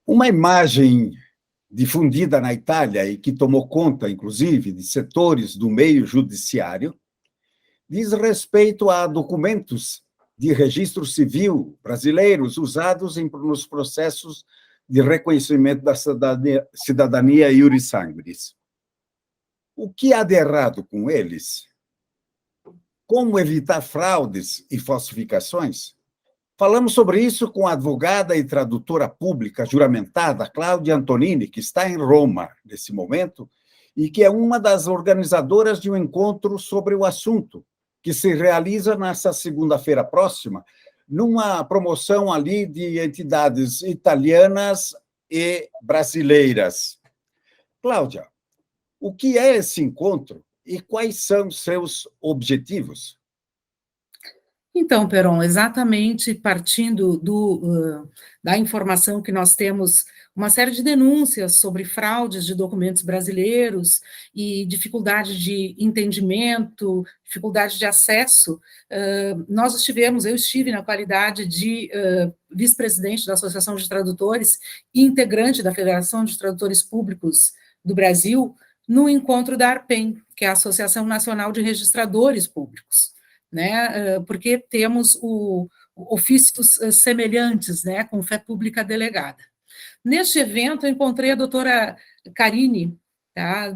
Uma imagem difundida na Itália e que tomou conta, inclusive, de setores do meio judiciário, diz respeito a documentos de registro civil brasileiros usados nos processos de reconhecimento da cidadania iuris sanguinis. O que há de errado com eles? Como evitar fraudes e falsificações? Falamos sobre isso com a advogada e tradutora pública juramentada Cláudia Antonini, que está em Roma nesse momento, e que é uma das organizadoras de um encontro sobre o assunto, que se realiza nesta segunda-feira próxima, numa promoção ali de entidades italianas e brasileiras. Cláudia, o que é esse encontro e quais são seus objetivos? Então, Peron, exatamente partindo da informação que nós temos uma série de denúncias sobre fraudes de documentos brasileiros e dificuldade de entendimento, dificuldade de acesso, eu estive na qualidade de vice-presidente da Associação de Tradutores e integrante da Federação de Tradutores Públicos do Brasil, no encontro da ARPEM, que é a Associação Nacional de Registradores Públicos, né, porque temos ofícios semelhantes, né, com fé pública delegada. Neste evento, eu encontrei a doutora Karine, tá,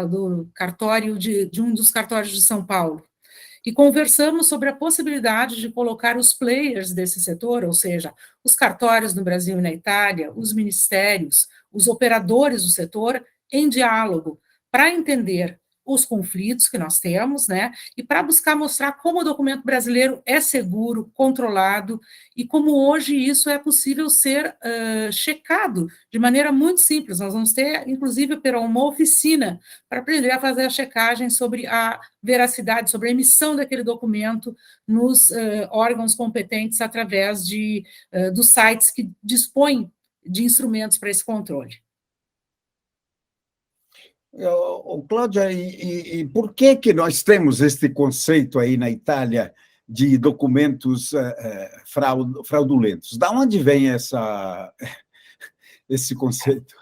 do cartório de um dos cartórios de São Paulo, e conversamos sobre a possibilidade de colocar os players desse setor, ou seja, os cartórios no Brasil e na Itália, os ministérios, os operadores do setor, em diálogo, para entender os conflitos que nós temos, né, e para buscar mostrar como o documento brasileiro é seguro, controlado, e como hoje isso é possível ser checado de maneira muito simples. Nós vamos ter, inclusive, uma oficina para aprender a fazer a checagem sobre a veracidade, sobre a emissão daquele documento nos órgãos competentes através dos sites que dispõem de instrumentos para esse controle. Cláudia, e por que nós temos este conceito aí na Itália de documentos fraudulentos? Da onde vem esse conceito?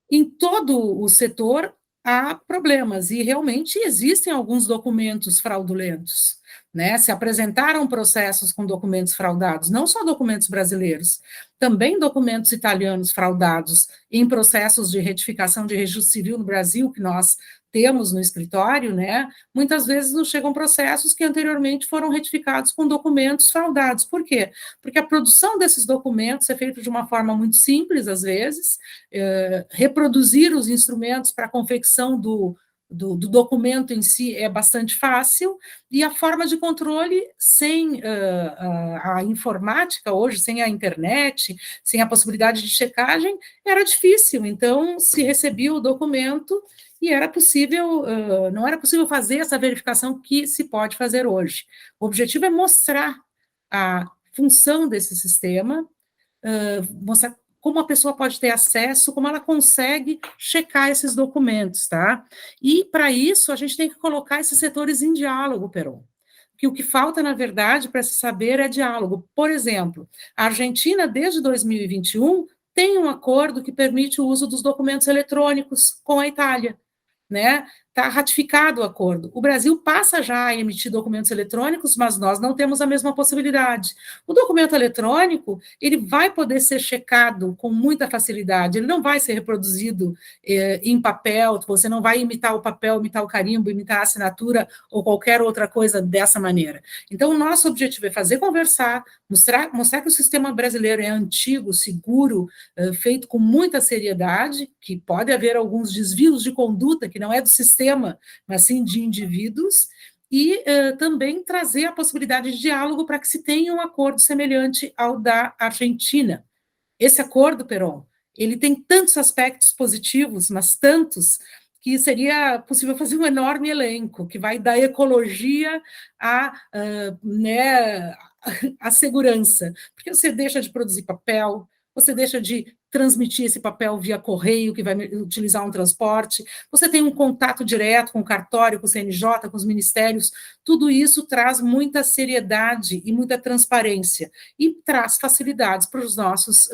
Em todo o setor há problemas, e realmente existem alguns documentos fraudulentos, né? Se apresentaram processos com documentos fraudados, não só documentos brasileiros, também documentos italianos fraudados em processos de retificação de registro civil no Brasil, que nós temos no escritório, né? Muitas vezes nos chegam processos que anteriormente foram retificados com documentos fraudados. Por quê? Porque a produção desses documentos é feita de uma forma muito simples, às vezes, reproduzir os instrumentos para a confecção do documento em si é bastante fácil, e a forma de controle sem a informática hoje, sem a internet, sem a possibilidade de checagem, era difícil. Então, se recebia o documento e era possível, não era possível fazer essa verificação que se pode fazer hoje. O objetivo é mostrar a função desse sistema, mostrar como a pessoa pode ter acesso, como ela consegue checar esses documentos, tá? E, para isso, a gente tem que colocar esses setores em diálogo, Peron. Que o que falta, na verdade, para se saber é diálogo. Por exemplo, a Argentina, desde 2021, tem um acordo que permite o uso dos documentos eletrônicos com a Itália, né? Está ratificado o acordo. O Brasil passa já a emitir documentos eletrônicos, mas nós não temos a mesma possibilidade. O documento eletrônico, ele vai poder ser checado com muita facilidade, ele não vai ser reproduzido em papel, você não vai imitar o papel, imitar o carimbo, imitar a assinatura ou qualquer outra coisa dessa maneira. Então, o nosso objetivo é fazer conversar, mostrar que o sistema brasileiro é antigo, seguro, feito com muita seriedade, que pode haver alguns desvios de conduta, que não é do sistema, mas sim de indivíduos, e também trazer a possibilidade de diálogo para que se tenha um acordo semelhante ao da Argentina. Esse acordo, Peron, ele tem tantos aspectos positivos, mas tantos, que seria possível fazer um enorme elenco, que vai da ecologia à segurança, porque você deixa de produzir papel, você deixa de transmitir esse papel via correio, que vai utilizar um transporte, você tem um contato direto com o cartório, com o CNJ, com os ministérios, tudo isso traz muita seriedade e muita transparência, e traz facilidades para os nossos,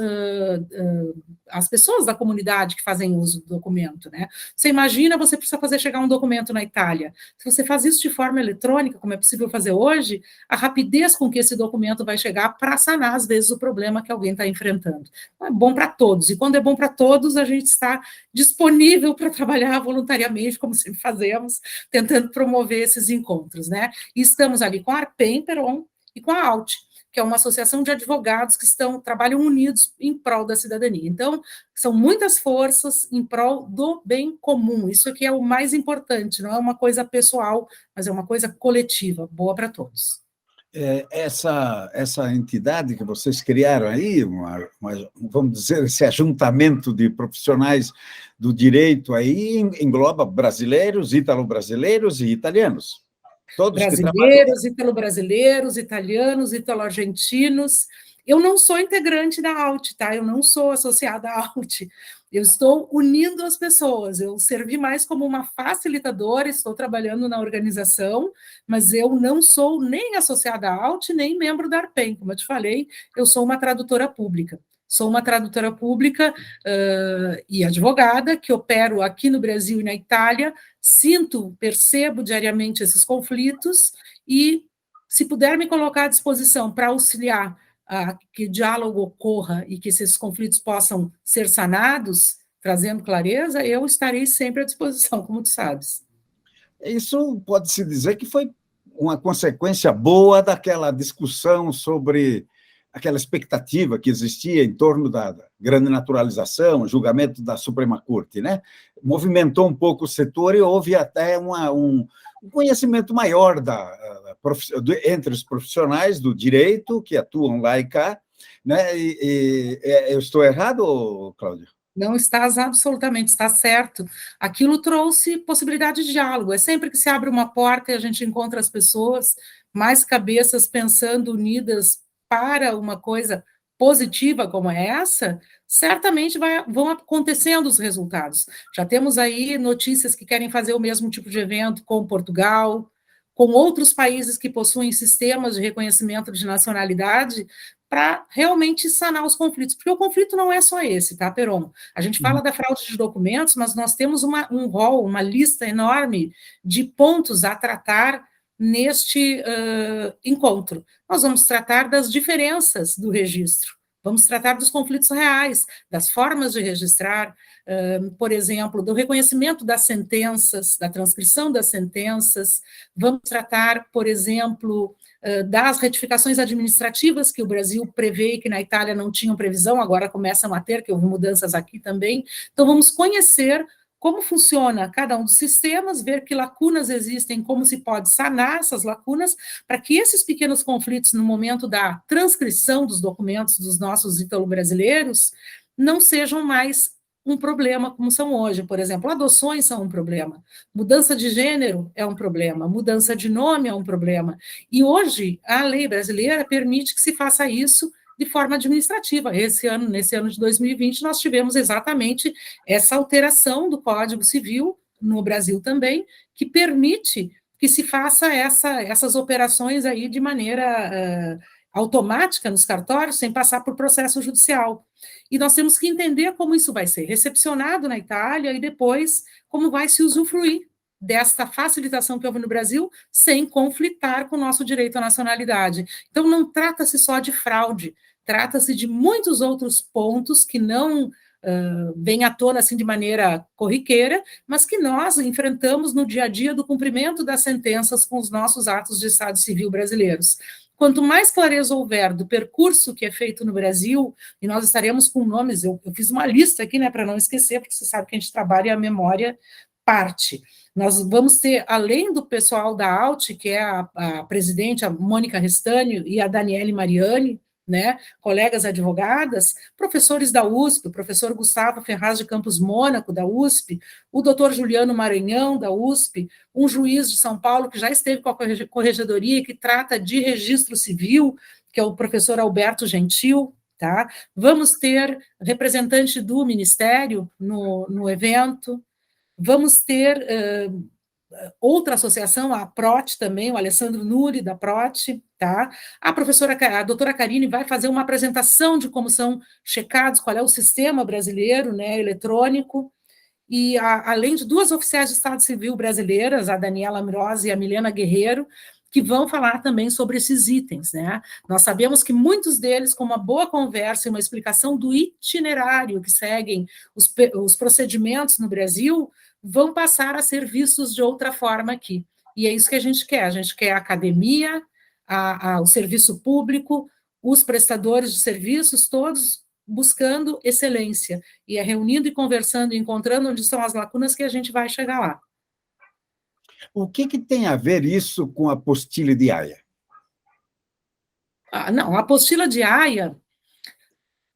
as pessoas da comunidade que fazem uso do documento, né? Você imagina, você precisa fazer chegar um documento na Itália. Se você faz isso de forma eletrônica, como é possível fazer hoje, a rapidez com que esse documento vai chegar para sanar, às vezes, o problema que alguém está enfrentando. É bom para todos, e quando é bom para todos, a gente está disponível para trabalhar voluntariamente, como sempre fazemos, tentando promover esses encontros, né? E estamos ali com a Arpen, Peron e com a AUT, que é uma associação de advogados que trabalham unidos em prol da cidadania. Então, são muitas forças em prol do bem comum. Isso aqui é o mais importante, não é uma coisa pessoal, mas é uma coisa coletiva, boa para todos. Essa entidade que vocês criaram aí, vamos dizer, esse ajuntamento de profissionais do direito aí engloba brasileiros, ítalo-brasileiros e italianos. Todos brasileiros, ítalo-brasileiros, italianos, ítalo-argentinos. Eu não sou integrante da AUT, tá? Eu não sou associada à AUT. Eu estou unindo as pessoas. Eu servi mais como uma facilitadora, estou trabalhando na organização, mas eu não sou nem associada à AUT, nem membro da ARPEN. Como eu te falei, eu sou uma tradutora pública. Sou uma tradutora pública e advogada, que opero aqui no Brasil e na Itália, percebo diariamente esses conflitos e, se puder me colocar à disposição para auxiliar a que o diálogo ocorra e que esses conflitos possam ser sanados, trazendo clareza, eu estarei sempre à disposição, como tu sabes. Isso pode-se dizer que foi uma consequência boa daquela discussão sobre aquela expectativa que existia em torno da grande naturalização, julgamento da Suprema Corte, né? Movimentou um pouco o setor e houve até um conhecimento maior entre os profissionais do direito que atuam lá e cá, né? Eu estou errado, Cláudio? Não estás absolutamente, está certo. Aquilo trouxe possibilidade de diálogo. É sempre que se abre uma porta e a gente encontra as pessoas, mais cabeças pensando unidas para uma coisa positiva como essa, certamente vão acontecendo os resultados. Já temos aí notícias que querem fazer o mesmo tipo de evento com Portugal, com outros países que possuem sistemas de reconhecimento de nacionalidade, para realmente sanar os conflitos, porque o conflito não é só esse, tá, Peron? A gente fala da fraude de documentos, mas nós temos um rol, uma lista enorme de pontos a tratar neste encontro. Nós vamos tratar das diferenças do registro, vamos tratar dos conflitos reais, das formas de registrar, por exemplo, do reconhecimento das sentenças, da transcrição das sentenças, vamos tratar, por exemplo, das retificações administrativas que o Brasil prevê e que na Itália não tinham previsão, agora começam a ter, que houve mudanças aqui também. Então, vamos conhecer como funciona cada um dos sistemas, ver que lacunas existem, como se pode sanar essas lacunas, para que esses pequenos conflitos, no momento da transcrição dos documentos dos nossos ítalo-brasileiros, não sejam mais um problema como são hoje. Por exemplo, adoções são um problema, mudança de gênero é um problema, mudança de nome é um problema. E hoje a lei brasileira permite que se faça isso de forma administrativa. Nesse ano de 2020, nós tivemos exatamente essa alteração do Código Civil, no Brasil também, que permite que se faça essas operações aí de maneira automática nos cartórios, sem passar por processo judicial. E nós temos que entender como isso vai ser recepcionado na Itália e depois como vai se usufruir desta facilitação que houve no Brasil, sem conflitar com o nosso direito à nacionalidade. Então, não trata-se só de fraude, trata-se de muitos outros pontos que não vêm à tona assim de maneira corriqueira, mas que nós enfrentamos no dia a dia do cumprimento das sentenças com os nossos atos de Estado Civil brasileiros. Quanto mais clareza houver do percurso que é feito no Brasil, e nós estaremos com nomes, eu fiz uma lista aqui, né, para não esquecer, porque você sabe que a gente trabalha e a memória parte. Nós vamos ter, além do pessoal da AUT, que é a presidente, a Mônica Restânio, e a Daniele Mariani, né, colegas advogadas, professores da USP, o professor Gustavo Ferraz de Campos Mônaco, da USP, o doutor Juliano Maranhão, da USP, um juiz de São Paulo que já esteve com a corregedoria, que trata de registro civil, que é o professor Alberto Gentil, tá? Vamos ter representante do Ministério no evento, vamos ter outra associação, a PROT também, o Alessandro Nuri, da PROT, tá? A doutora Karine vai fazer uma apresentação de como são checados, qual é o sistema brasileiro, né, eletrônico, e além de duas oficiais de Estado Civil brasileiras, a Daniela Amrosi e a Milena Guerreiro, que vão falar também sobre esses itens, né? Nós sabemos que muitos deles, com uma boa conversa e uma explicação do itinerário que seguem os procedimentos no Brasil, vão passar a ser vistos de outra forma aqui. E é isso que a gente quer a academia, o serviço público, os prestadores de serviços, todos buscando excelência, e é reunindo e conversando, encontrando onde estão as lacunas que a gente vai chegar lá. O que tem a ver isso com a apostila de Haia? Não, a apostila de Haia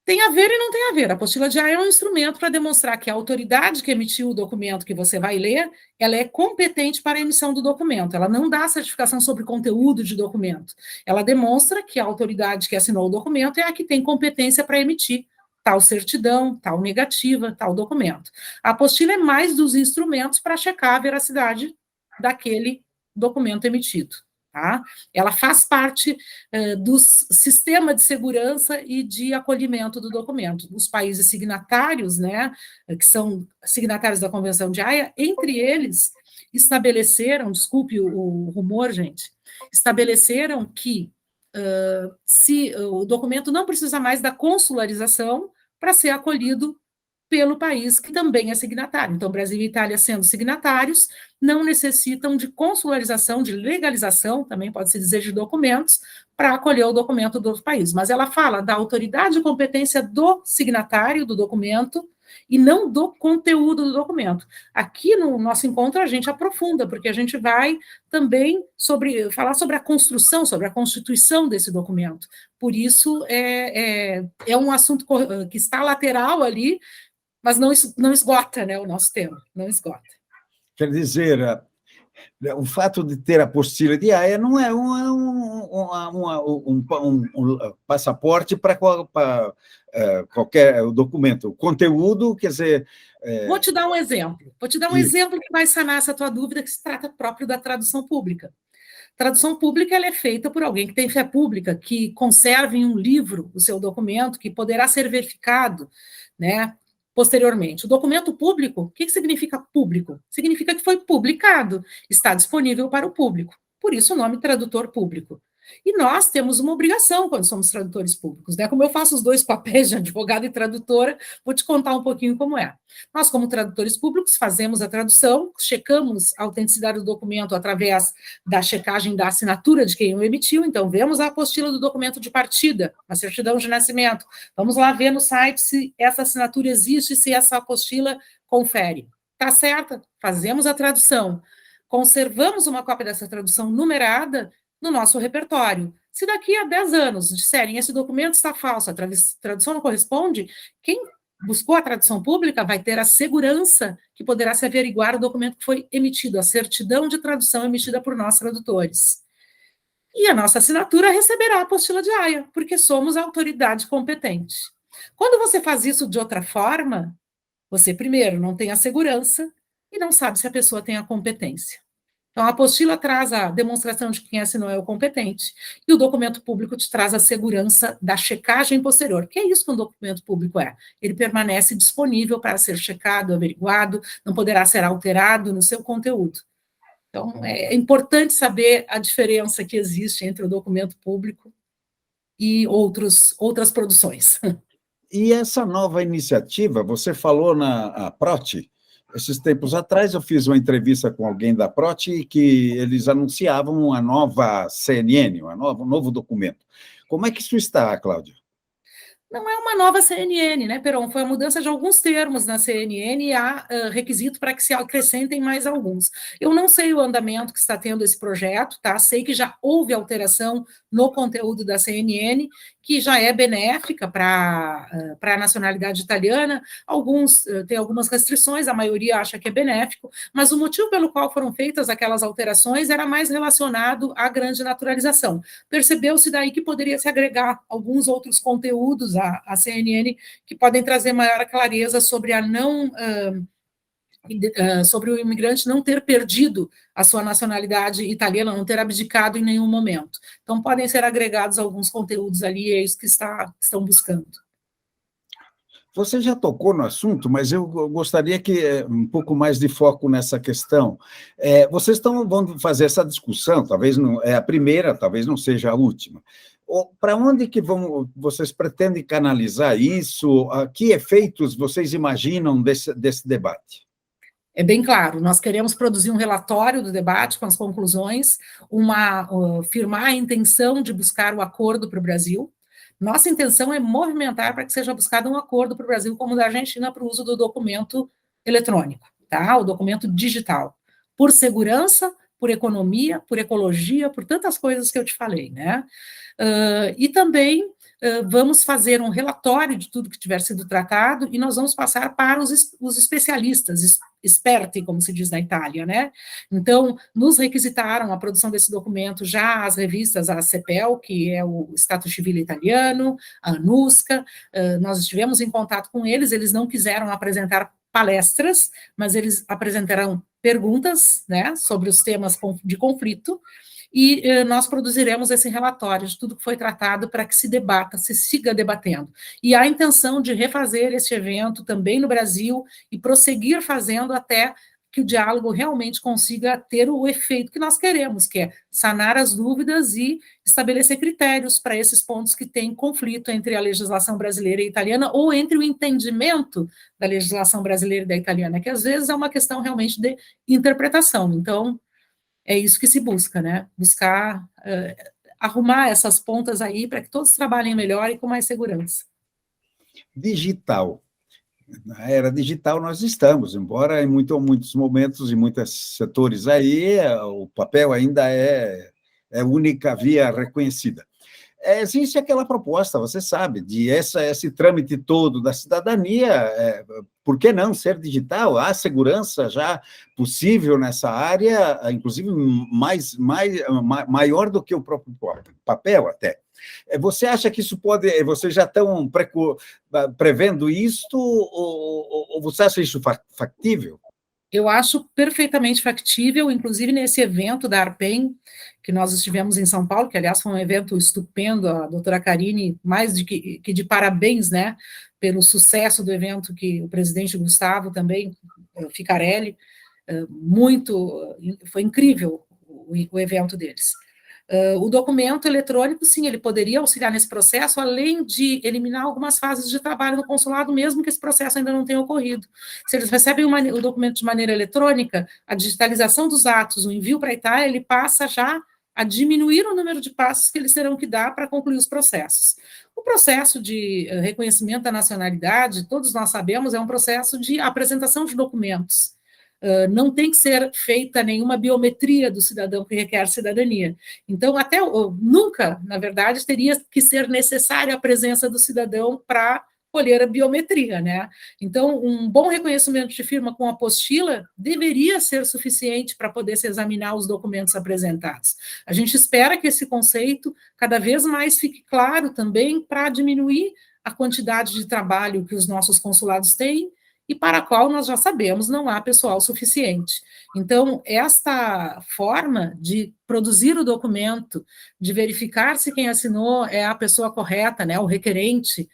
tem a ver e não tem a ver. A apostila de Haia é um instrumento para demonstrar que a autoridade que emitiu o documento que você vai ler, ela é competente para a emissão do documento. Ela não dá certificação sobre conteúdo de documento. Ela demonstra que a autoridade que assinou o documento é a que tem competência para emitir tal certidão, tal negativa, tal documento. A apostila é mais dos instrumentos para checar a veracidade daquele documento emitido. Tá? Ela faz parte do sistema de segurança e de acolhimento do documento. Os países signatários, né, que são signatários da Convenção de Haia, entre eles estabeleceram, desculpe o rumor, gente, estabeleceram que se o documento não precisa mais da consularização para ser acolhido pelo país que também é signatário. Então, Brasil e Itália, sendo signatários, não necessitam de consularização, de legalização, também pode-se dizer, de documentos, para acolher o documento do outro país. Mas ela fala da autoridade e competência do signatário do documento e não do conteúdo do documento. Aqui no nosso encontro a gente aprofunda, porque a gente vai também falar sobre a construção, sobre a constituição desse documento. Por isso, é um assunto que está lateral ali, mas não esgota, né, o nosso tema, não esgota. Quer dizer, o fato de ter a apostila de Haia não é um passaporte para qualquer documento. O conteúdo, quer dizer... Vou te dar um exemplo. Exemplo que vai sanar essa tua dúvida, que se trata próprio da tradução pública. Tradução pública ela é feita por alguém que tem fé pública, que conserve em um livro o seu documento, que poderá ser verificado, né, posteriormente. O documento público, o que significa público? Significa que foi publicado, está disponível para o público. Por isso o nome tradutor público. E nós temos uma obrigação quando somos tradutores públicos, né? Como eu faço os dois papéis de advogada e tradutora, vou te contar um pouquinho como é. Nós, como tradutores públicos, fazemos a tradução, checamos a autenticidade do documento através da checagem da assinatura de quem o emitiu, então vemos a apostila do documento de partida, a certidão de nascimento. Vamos lá ver no site se essa assinatura existe, se essa apostila confere. Está certa? Fazemos a tradução. Conservamos uma cópia dessa tradução numerada no nosso repertório. Se daqui a 10 anos disserem esse documento está falso, a tradução não corresponde, quem buscou a tradução pública vai ter a segurança que poderá se averiguar o documento que foi emitido, a certidão de tradução emitida por nós tradutores. E a nossa assinatura receberá a apostila de Haia, porque somos a autoridade competente. Quando você faz isso de outra forma, você, primeiro, não tem a segurança e não sabe se a pessoa tem a competência. Então, a apostila traz a demonstração de que quem assinou é o competente, e o documento público te traz a segurança da checagem posterior. Que é isso que um documento público é? Ele permanece disponível para ser checado, averiguado, não poderá ser alterado no seu conteúdo. Então, é importante saber a diferença que existe entre o documento público e outras produções. E essa nova iniciativa, você falou na PROT. Esses tempos atrás, eu fiz uma entrevista com alguém da PROT que eles anunciavam uma nova CNN, um novo documento. Como é que isso está, Cláudia? Não é uma nova CNN, né, Peron? Foi a mudança de alguns termos na CNN e há requisito para que se acrescentem mais alguns. Eu não sei o andamento que está tendo esse projeto, tá? Sei que já houve alteração no conteúdo da CNN, que já é benéfica para a nacionalidade italiana. Alguns têm algumas restrições, a maioria acha que é benéfico, mas o motivo pelo qual foram feitas aquelas alterações era mais relacionado à grande naturalização. Percebeu-se daí que poderia se agregar alguns outros conteúdos à CNN que podem trazer maior clareza sobre a não sobre o imigrante não ter perdido a sua nacionalidade italiana, não ter abdicado em nenhum momento. Então, podem ser agregados alguns conteúdos ali, é isso que estão buscando. Você já tocou no assunto, mas eu gostaria que um pouco mais de foco nessa questão. Vocês vão fazer essa discussão, talvez não é a primeira, talvez não seja a última. Para onde que vocês pretendem canalizar isso? Que efeitos vocês imaginam desse debate? É bem claro, nós queremos produzir um relatório do debate com as conclusões, firmar a intenção de buscar o acordo para o Brasil. Nossa intenção é movimentar para que seja buscado um acordo para o Brasil, como o da Argentina, para o uso do documento eletrônico, tá? O documento digital, por segurança, por economia, por ecologia, por tantas coisas que eu te falei, né? E também vamos fazer um relatório de tudo que tiver sido tratado e nós vamos passar para os especialistas, esperti, como se diz na Itália, né? Então, nos requisitaram a produção desse documento já as revistas, a CEPEL, que é o Stato Civile italiano, a ANUSCA, nós estivemos em contato com eles não quiseram apresentar palestras, mas eles apresentarão perguntas, né, sobre os temas de conflito, e nós produziremos esse relatório de tudo que foi tratado para que se debata, se siga debatendo. E há a intenção de refazer esse evento também no Brasil e prosseguir fazendo até que o diálogo realmente consiga ter o efeito que nós queremos, que é sanar as dúvidas e estabelecer critérios para esses pontos que têm conflito entre a legislação brasileira e italiana ou entre o entendimento da legislação brasileira e da italiana, que às vezes é uma questão realmente de interpretação. Então, é isso que se busca, né? Buscar arrumar essas pontas aí para que todos trabalhem melhor e com mais segurança. Digital. Na era digital nós estamos, embora em muitos momentos, em muitos setores aí, o papel ainda é a única via reconhecida. Existe aquela proposta, você sabe, de esse trâmite todo da cidadania, por que não ser digital? Há segurança já possível nessa área, inclusive maior do que o próprio papel até. Você acha que isso pode... Vocês já estão prevendo isto, ou você acha isso factível? Eu acho perfeitamente factível, inclusive nesse evento da ARPEN, que nós estivemos em São Paulo, que, aliás, foi um evento estupendo, a doutora Karine, mais que de parabéns, né, pelo sucesso do evento, que o presidente Gustavo também, Ficarelli, foi incrível o evento deles. O documento eletrônico, sim, ele poderia auxiliar nesse processo, além de eliminar algumas fases de trabalho no consulado, mesmo que esse processo ainda não tenha ocorrido. Se eles recebem o documento de maneira eletrônica, a digitalização dos atos, o envio para a Itália, ele passa já a diminuir o número de passos que eles terão que dar para concluir os processos. O processo de reconhecimento da nacionalidade, todos nós sabemos, é um processo de apresentação de documentos. Não tem que ser feita nenhuma biometria do cidadão que requer cidadania. Então, nunca, na verdade, teria que ser necessária a presença do cidadão para colher a biometria, né? Então, um bom reconhecimento de firma com apostila deveria ser suficiente para poder se examinar os documentos apresentados. A gente espera que esse conceito cada vez mais fique claro também para diminuir a quantidade de trabalho que os nossos consulados têm e para a qual nós já sabemos não há pessoal suficiente. Então, esta forma de produzir o documento, de verificar se quem assinou é a pessoa correta, né, o requerente,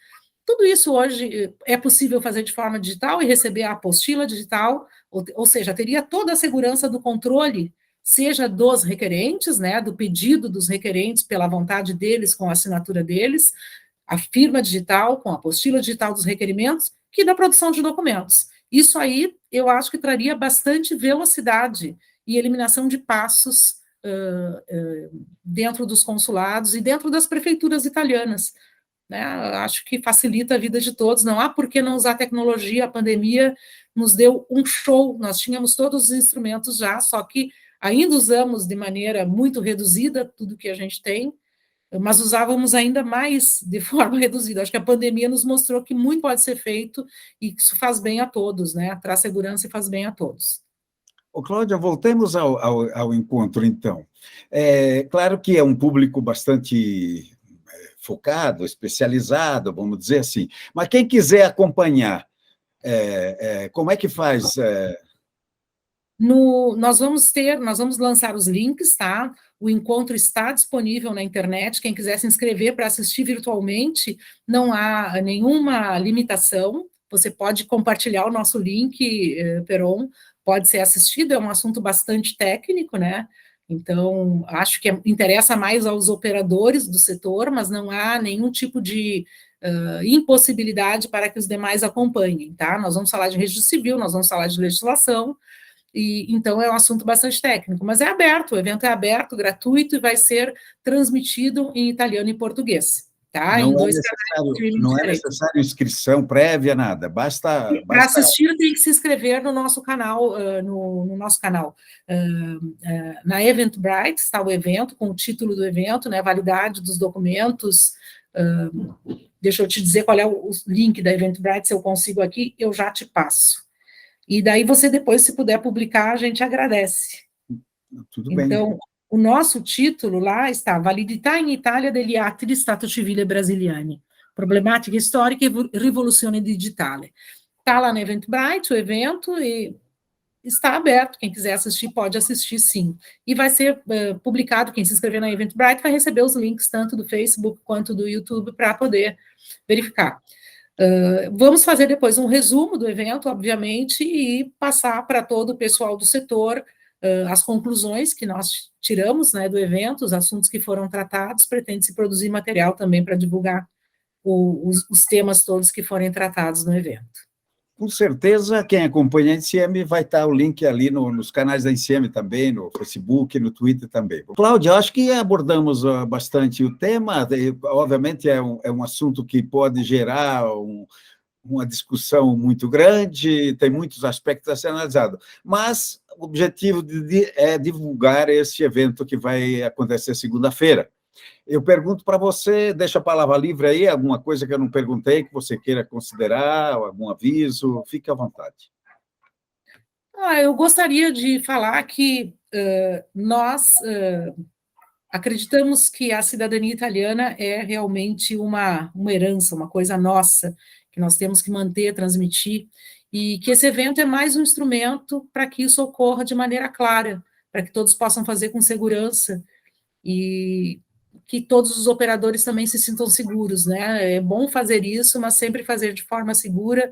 tudo isso hoje é possível fazer de forma digital e receber a apostila digital, ou seja, teria toda a segurança do controle, seja dos requerentes, né, do pedido dos requerentes pela vontade deles, com a assinatura deles, a firma digital, com a apostila digital dos requerimentos, que da produção de documentos. Isso aí, eu acho que traria bastante velocidade e eliminação de passos dentro dos consulados e dentro das prefeituras italianas. Né? Acho que facilita a vida de todos. Não há por que não usar tecnologia. A pandemia nos deu um show. Nós tínhamos todos os instrumentos já, só que ainda usamos de maneira muito reduzida tudo que a gente tem, mas usávamos ainda mais de forma reduzida. Acho que a pandemia nos mostrou que muito pode ser feito e que isso faz bem a todos, né? Traz segurança e faz bem a todos. Ô, Cláudia, voltemos ao encontro, então. Claro que é um público bastante focado, especializado, vamos dizer assim, mas quem quiser acompanhar, como é que faz? Nós vamos lançar os links, tá? O encontro está disponível na internet. Quem quiser se inscrever para assistir virtualmente, não há nenhuma limitação. Você pode compartilhar o nosso link, Peron, pode ser assistido, é um assunto bastante técnico, né? Então, acho que interessa mais aos operadores do setor, mas não há nenhum tipo de impossibilidade para que os demais acompanhem, tá? Nós vamos falar de registro civil, nós vamos falar de legislação, e então é um assunto bastante técnico, mas é aberto, o evento é aberto, gratuito e vai ser transmitido em italiano e português, tá? Em dois canais de streaming não é diferentes. necessário inscrição prévia, nada. Basta. Para assistir, tem que se inscrever no nosso canal, no nosso canal. Na Eventbrite está o evento, com o título do evento, né? Validade dos documentos. Deixa eu te dizer qual é o link da Eventbrite, se eu consigo aqui, eu já te passo. E daí você depois, se puder publicar, a gente agradece. Tudo bem. Então, o nosso título lá está Validità in Italia degli atti di Stato civile brasiliani, problematica storica e rivoluzione digitale. Está lá na Eventbrite, o evento, e está aberto, quem quiser assistir pode assistir sim. E vai ser publicado, quem se inscrever na Eventbrite vai receber os links tanto do Facebook quanto do YouTube para poder verificar. Vamos fazer depois um resumo do evento, obviamente, e passar para todo o pessoal do setor as conclusões que nós tiramos, né, do evento, os assuntos que foram tratados, pretende-se produzir material também para divulgar os temas todos que forem tratados no evento. Com certeza, quem acompanha a NCM vai estar o link ali nos canais da NCM também, no Facebook, no Twitter também. Cláudia, acho que abordamos bastante o tema, obviamente é um assunto que pode gerar uma discussão muito grande, tem muitos aspectos a ser analisados, mas o objetivo é divulgar esse evento que vai acontecer segunda-feira. Eu pergunto para você, deixa a palavra livre aí, alguma coisa que eu não perguntei, que você queira considerar, algum aviso, fique à vontade. Eu gostaria de falar que nós acreditamos que a cidadania italiana é realmente uma herança, uma coisa nossa, que nós temos que manter, transmitir, e que esse evento é mais um instrumento para que isso ocorra de maneira clara, para que todos possam fazer com segurança, e que todos os operadores também se sintam seguros, né? É bom fazer isso, mas sempre fazer de forma segura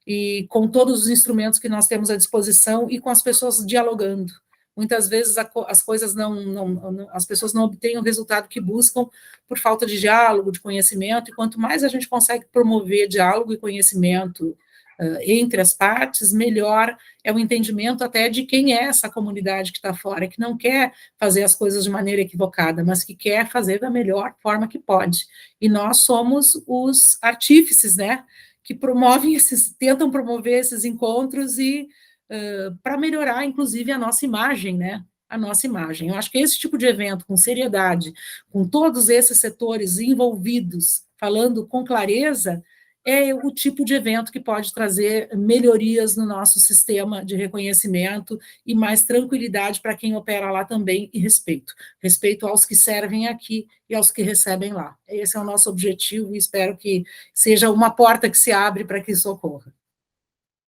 e com todos os instrumentos que nós temos à disposição e com as pessoas dialogando. Muitas vezes as coisas as pessoas não obtêm o resultado que buscam por falta de diálogo, de conhecimento, e quanto mais a gente consegue promover diálogo e conhecimento entre as partes, melhor é o entendimento até de quem é essa comunidade que está fora, que não quer fazer as coisas de maneira equivocada, mas que quer fazer da melhor forma que pode. E nós somos os artífices, né, que tentam promover esses encontros e para melhorar, inclusive, a nossa imagem, né? A nossa imagem. Eu acho que esse tipo de evento, com seriedade, com todos esses setores envolvidos, falando com clareza, é o tipo de evento que pode trazer melhorias no nosso sistema de reconhecimento e mais tranquilidade para quem opera lá também, e respeito. Respeito aos que servem aqui e aos que recebem lá. Esse é o nosso objetivo e espero que seja uma porta que se abre para que isso ocorra.